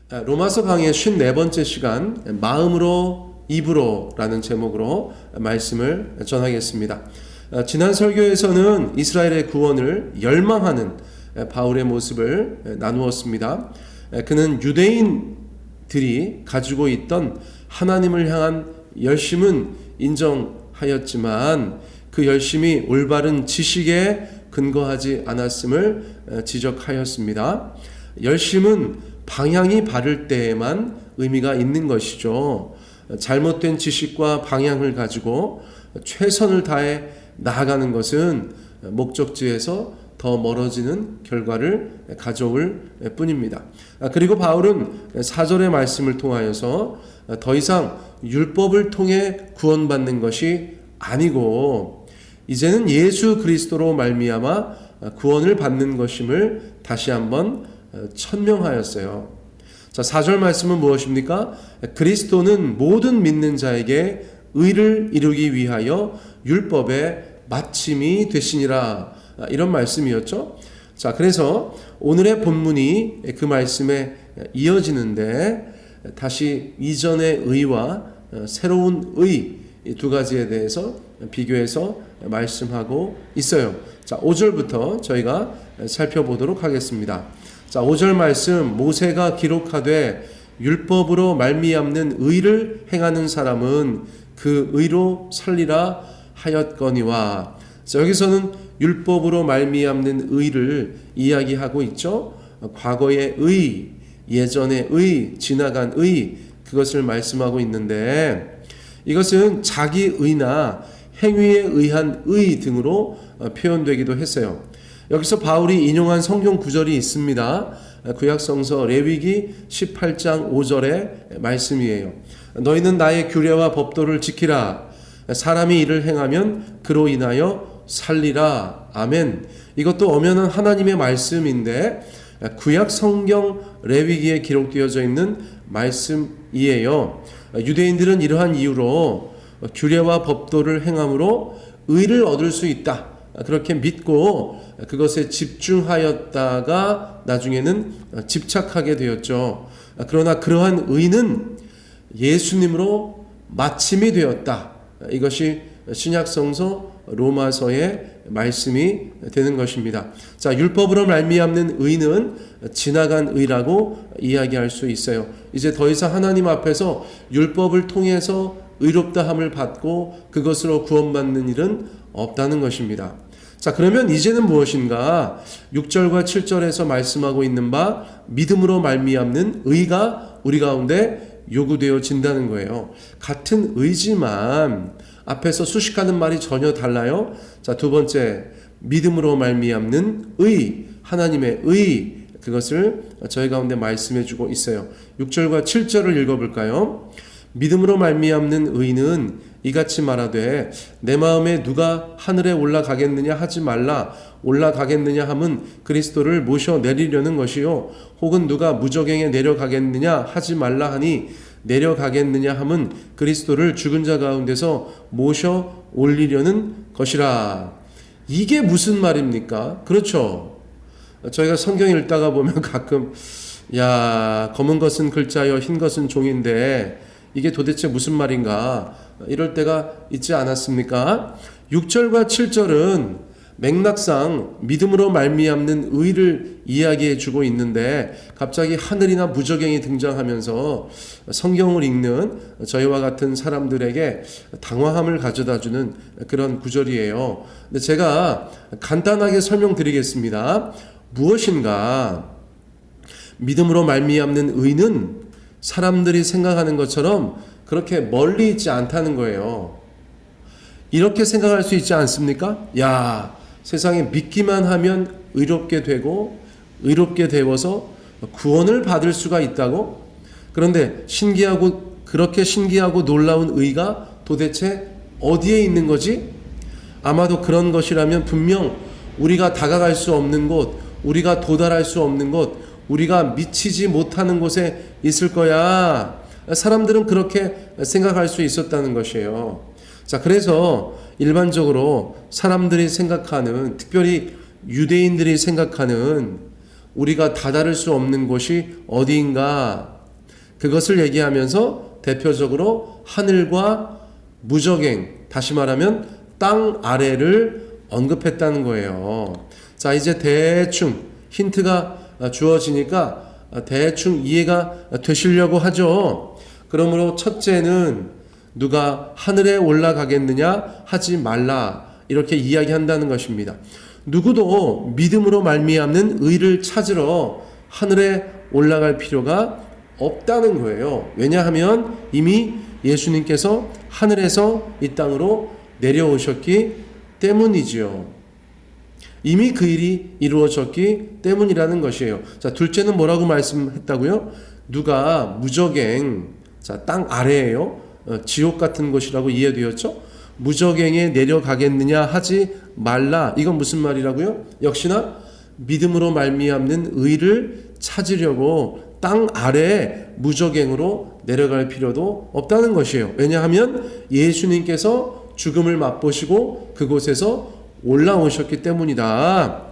로마서 강의 54번째 시간 마음으로 입으로 라는 제목으로 말씀을 전하겠습니다. 지난 설교에서는 이스라엘의 구원을 열망하는 바울의 모습을 나누었습니다. 그는 유대인들이 가지고 있던 하나님을 향한 열심은 인정하였지만 그 열심이 올바른 지식에 근거하지 않았음을 지적하였습니다. 열심은 방향이 바를 때에만 의미가 있는 것이죠. 잘못된 지식과 방향을 가지고 최선을 다해 나아가는 것은 목적지에서 더 멀어지는 결과를 가져올 뿐입니다. 그리고 바울은 4절의 말씀을 통하여서 더 이상 율법을 통해 구원받는 것이 아니고 이제는 예수 그리스도로 말미암아 구원을 받는 것임을 다시 한번 천명하였어요. 자, 4절 말씀은 무엇입니까? 그리스도는 모든 믿는 자에게 의를 이루기 위하여 율법의 마침이 되시니라. 이런 말씀이었죠. 자, 그래서 오늘의 본문이 그 말씀에 이어지는데 다시 이전의 의와 새로운 의 두 가지에 대해서 비교해서 말씀하고 있어요. 자, 5절부터 저희가 살펴보도록 하겠습니다. 자, 5절 말씀, 모세가 기록하되 율법으로 말미암는 의를 행하는 사람은 그 의로 살리라 하였거니와. 자, 여기서는 율법으로 말미암는 의를 이야기하고 있죠. 과거의 의, 예전의 의, 지나간 의, 그것을 말씀하고 있는데 이것은 자기 의나 행위에 의한 의 등으로 표현되기도 했어요. 여기서 바울이 인용한 성경 구절이 있습니다. 구약성서 레위기 18장 5절의 말씀이에요. 너희는 나의 규례와 법도를 지키라. 사람이 이를 행하면 그로 인하여 살리라. 아멘. 이것도 엄연한 하나님의 말씀인데 구약성경 레위기에 기록되어져 있는 말씀이에요. 유대인들은 이러한 이유로 규례와 법도를 행함으로 의를 얻을 수 있다. 그렇게 믿고 그것에 집중하였다가 나중에는 집착하게 되었죠. 그러나 그러한 의는 예수님으로 마침이 되었다. 이것이 신약성서 로마서의 말씀이 되는 것입니다. 자, 율법으로 말미암는 의는 지나간 의라고 이야기할 수 있어요. 이제 더 이상 하나님 앞에서 율법을 통해서 의롭다함을 받고 그것으로 구원받는 일은 없다는 것입니다. 자, 그러면 이제는 무엇인가? 6절과 7절에서 말씀하고 있는 바 믿음으로 말미암는 의가 우리 가운데 요구되어진다는 거예요. 같은 의지만 앞에서 수식하는 말이 전혀 달라요. 자, 두 번째, 믿음으로 말미암는 의, 하나님의 의, 그것을 저희 가운데 말씀해 주고 있어요. 6절과 7절을 읽어볼까요? 믿음으로 말미암는 의는 이같이 말하되 내 마음에 누가 하늘에 올라가겠느냐 하지 말라. 올라가겠느냐 함은 그리스도를 모셔 내리려는 것이요 혹은 누가 무저갱에 내려가겠느냐 하지 말라 하니 내려가겠느냐 함은 그리스도를 죽은 자 가운데서 모셔 올리려는 것이라. 이게 무슨 말입니까? 그렇죠. 저희가 성경 읽다가 보면 가끔 검은 것은 글자요 흰 것은 종인데 이게 도대체 무슨 말인가 이럴 때가 있지 않았습니까? 6절과 7절은 맥락상 믿음으로 말미암는 의를 이야기해 주고 있는데 갑자기 하늘이나 무저갱이 등장하면서 성경을 읽는 저희와 같은 사람들에게 당황함을 가져다 주는 그런 구절이에요. 근데 제가 간단하게 설명드리겠습니다. 무엇인가? 믿음으로 말미암는 의는 사람들이 생각하는 것처럼 그렇게 멀리 있지 않다는 거예요. 이렇게 생각할 수 있지 않습니까? 세상에 믿기만 하면 의롭게 되고 의롭게 되어서 구원을 받을 수가 있다고? 그런데 그렇게 신기하고 놀라운 의가 도대체 어디에 있는 거지? 아마도 그런 것이라면 분명 우리가 다가갈 수 없는 곳, 우리가 도달할 수 없는 곳, 우리가 미치지 못하는 곳에 있을 거야. 사람들은 그렇게 생각할 수 있었다는 것이에요. 자, 그래서 일반적으로 사람들이 생각하는, 특별히 유대인들이 생각하는 우리가 다다를 수 없는 곳이 어디인가? 그것을 얘기하면서 대표적으로 하늘과 무저갱, 다시 말하면 땅 아래를 언급했다는 거예요. 자, 이제 대충 힌트가 주어지니까 대충 이해가 되시려고 하죠. 그러므로 첫째는 누가 하늘에 올라가겠느냐 하지 말라, 이렇게 이야기한다는 것입니다. 누구도 믿음으로 말미암는 의를 찾으러 하늘에 올라갈 필요가 없다는 거예요. 왜냐하면 이미 예수님께서 하늘에서 이 땅으로 내려오셨기 때문이지요. 이미 그 일이 이루어졌기 때문이라는 것이에요. 자, 둘째는 뭐라고 말씀했다고요? 누가 무저갱, 자, 땅 아래에요. 지옥 같은 곳이라고 이해되었죠? 무저갱에 내려가겠느냐 하지 말라. 이건 무슨 말이라고요? 역시나 믿음으로 말미암는 의를 찾으려고 땅 아래에 무저갱으로 내려갈 필요도 없다는 것이에요. 왜냐하면 예수님께서 죽음을 맛보시고 그곳에서 올라오셨기 때문이다.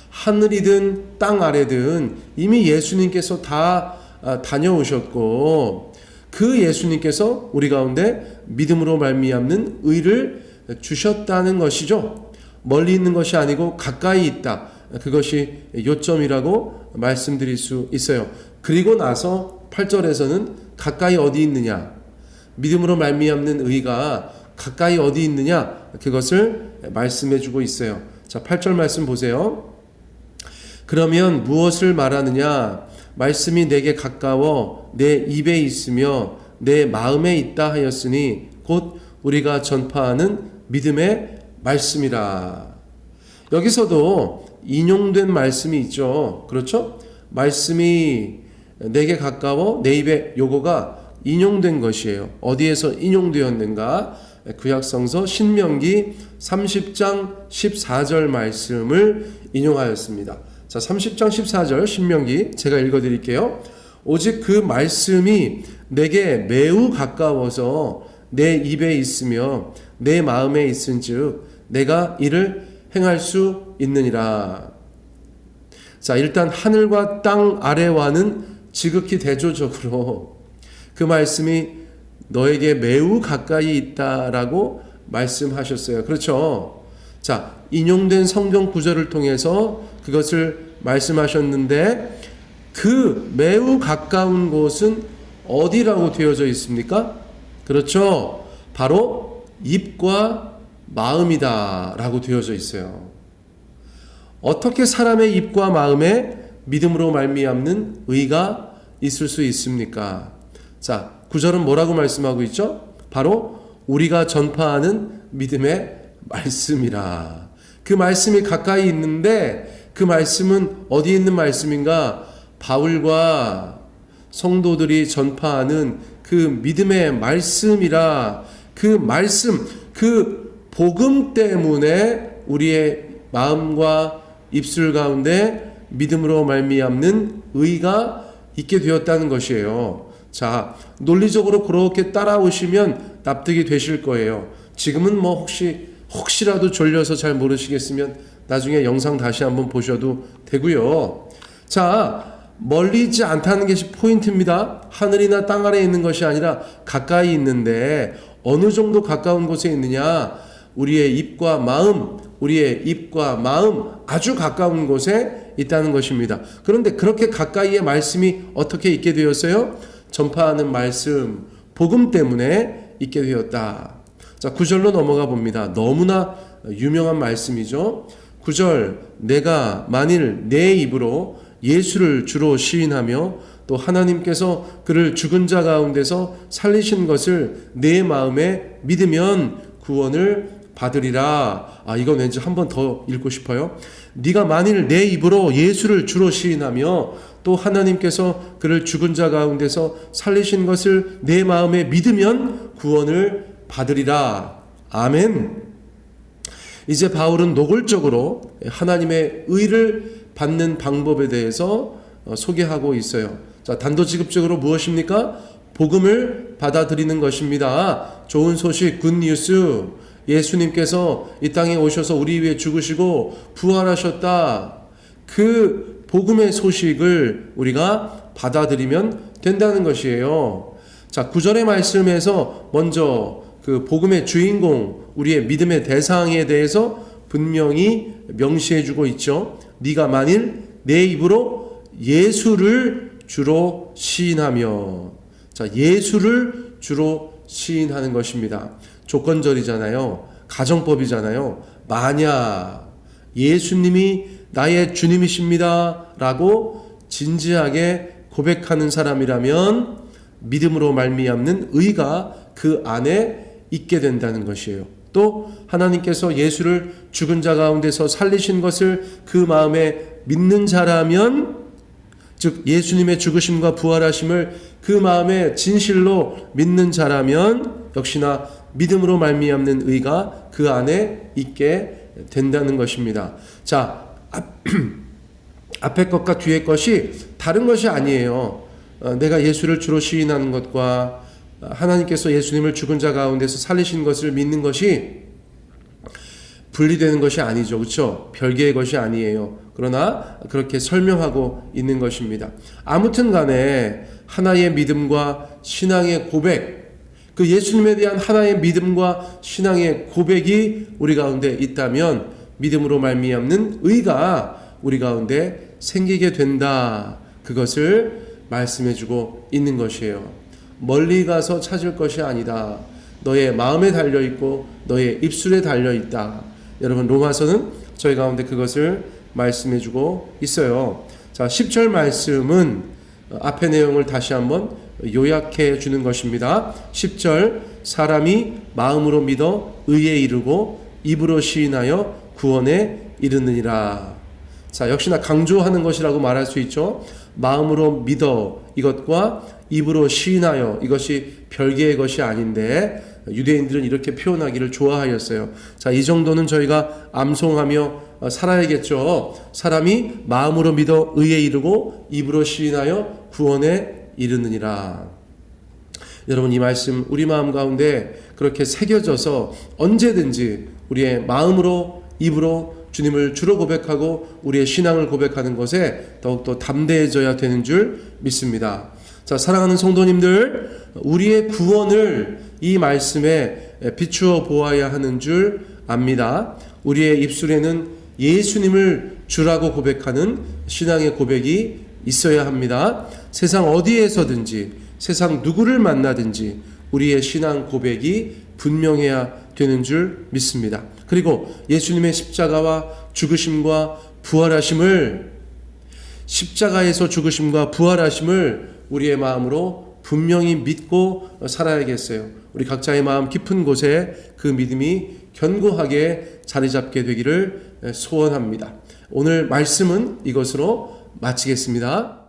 하늘이든 땅 아래든 이미 예수님께서 다 다녀오셨고, 그 예수님께서 우리 가운데 믿음으로 말미암는 의를 주셨다는 것이죠. 멀리 있는 것이 아니고 가까이 있다. 그것이 요점이라고 말씀드릴 수 있어요. 그리고 나서 8절에서는 가까이 어디 있느냐, 믿음으로 말미암는 의가 가까이 어디 있느냐, 그것을 말씀해 주고 있어요. 자, 8절 말씀 보세요. 그러면 무엇을 말하느냐? 말씀이 내게 가까워 내 입에 있으며 내 마음에 있다 하였으니 곧 우리가 전파하는 믿음의 말씀이라. 여기서도 인용된 말씀이 있죠. 그렇죠? 말씀이 내게 가까워 내 입에, 요거가 인용된 것이에요. 어디에서 인용되었는가? 구약성서 신명기 30장 14절 말씀을 인용하였습니다. 자, 30장 14절 신명기 제가 읽어드릴게요. 오직 그 말씀이 내게 매우 가까워서 내 입에 있으며 내 마음에 있은즉 내가 이를 행할 수 있느니라. 자, 일단 하늘과 땅 아래와는 지극히 대조적으로 그 말씀이 너에게 매우 가까이 있다라고 말씀하셨어요. 그렇죠? 자, 인용된 성경 구절을 통해서 그것을 말씀하셨는데, 그 매우 가까운 곳은 어디라고 되어져 있습니까? 그렇죠? 바로 입과 마음이다 라고 되어져 있어요. 어떻게 사람의 입과 마음에 믿음으로 말미암는 의가 있을 수 있습니까? 자, 9절은 뭐라고 말씀하고 있죠? 바로 우리가 전파하는 믿음의 말씀이라. 그 말씀이 가까이 있는데 그 말씀은 어디 있는 말씀인가? 바울과 성도들이 전파하는 그 믿음의 말씀이라. 그 말씀, 그 복음 때문에 우리의 마음과 입술 가운데 믿음으로 말미암는 의가 있게 되었다는 것이에요. 자, 논리적으로 그렇게 따라오시면 납득이 되실 거예요. 지금은 뭐 혹시라도 졸려서 잘 모르시겠으면 나중에 영상 다시 한번 보셔도 되고요. 자, 멀리지 않다는 것이 포인트입니다. 하늘이나 땅 아래에 있는 것이 아니라 가까이 있는데 어느 정도 가까운 곳에 있느냐? 우리의 입과 마음, 아주 가까운 곳에 있다는 것입니다. 그런데 그렇게 가까이의 말씀이 어떻게 있게 되었어요? 전파하는 말씀, 복음 때문에 있게 되었다. 자, 9절로 넘어가 봅니다. 너무나 유명한 말씀이죠. 9절, 내가 만일 내 입으로 예수를 주로 시인하며 또 하나님께서 그를 죽은 자 가운데서 살리신 것을 내 마음에 믿으면 구원을 받으리라. 이건 왠지 한 번 더 읽고 싶어요. 네가 만일 내 입으로 예수를 주로 시인하며 또 하나님께서 그를 죽은 자 가운데서 살리신 것을 내 마음에 믿으면 구원을 받으리라. 아멘. 이제 바울은 노골적으로 하나님의 의를 받는 방법에 대해서 소개하고 있어요. 자, 단도직입적으로 무엇입니까? 복음을 받아들이는 것입니다. 좋은 소식, 굿뉴스. 예수님께서 이 땅에 오셔서 우리 위해 죽으시고 부활하셨다. 그 복음의 소식을 우리가 받아들이면 된다는 것이에요. 자, 9절의 말씀에서 먼저 그 복음의 주인공, 우리의 믿음의 대상에 대해서 분명히 명시해 주고 있죠. 네가 만일 내 입으로 예수를 주로 시인하며, 자, 예수를 주로 시인하는 것입니다. 조건절이잖아요. 가정법이잖아요. 만약 예수님이 나의 주님이십니다 라고 진지하게 고백하는 사람이라면 믿음으로 말미암는 의가 그 안에 있게 된다는 것이에요. 또 하나님께서 예수를 죽은 자 가운데서 살리신 것을 그 마음에 믿는 자라면, 즉 예수님의 죽으심과 부활하심을 그 마음에 진실로 믿는 자라면 역시나 믿음으로 말미암는 의가 그 안에 있게 된다는 것입니다. 자, 앞에 것과 뒤에 것이 다른 것이 아니에요. 내가 예수를 주로 시인하는 것과 하나님께서 예수님을 죽은 자 가운데서 살리신 것을 믿는 것이 분리되는 것이 아니죠. 그렇죠? 별개의 것이 아니에요. 그러나 그렇게 설명하고 있는 것입니다. 아무튼 간에 하나의 믿음과 신앙의 고백, 그 예수님에 대한 하나의 믿음과 신앙의 고백이 우리 가운데 있다면 믿음으로 말미암는 의가 우리 가운데 생기게 된다. 그것을 말씀해주고 있는 것이에요. 멀리 가서 찾을 것이 아니다. 너의 마음에 달려있고 너의 입술에 달려있다. 여러분, 로마서는 저희 가운데 그것을 말씀해주고 있어요. 자, 10절 말씀은 앞의 내용을 다시 한번 요약해 주는 것입니다. 10절, 사람이 마음으로 믿어 의에 이르고 입으로 시인하여 구원에 이르느니라. 자, 역시나 강조하는 것이라고 말할 수 있죠. 마음으로 믿어, 이것과 입으로 시인하여, 이것이 별개의 것이 아닌데 유대인들은 이렇게 표현하기를 좋아하였어요. 자, 이 정도는 저희가 암송하며 살아야겠죠. 사람이 마음으로 믿어 의에 이르고 입으로 시인하여 구원에 이르느니라. 여러분, 이 말씀 우리 마음 가운데 그렇게 새겨져서 언제든지 우리의 마음으로 입으로 주님을 주로 고백하고 우리의 신앙을 고백하는 것에 더욱더 담대해져야 되는 줄 믿습니다. 자, 사랑하는 성도님들, 우리의 구원을 이 말씀에 비추어 보아야 하는 줄 압니다. 우리의 입술에는 예수님을 주라고 고백하는 신앙의 고백이 있어야 합니다. 세상 어디에서든지, 세상 누구를 만나든지 우리의 신앙 고백이 분명해야 되는 줄 믿습니다. 그리고 예수님의 십자가와 죽으심과 부활하심을, 십자가에서 죽으심과 부활하심을 우리의 마음으로 분명히 믿고 살아야겠어요. 우리 각자의 마음 깊은 곳에 그 믿음이 견고하게 자리 잡게 되기를 소원합니다. 오늘 말씀은 이것으로 마치겠습니다.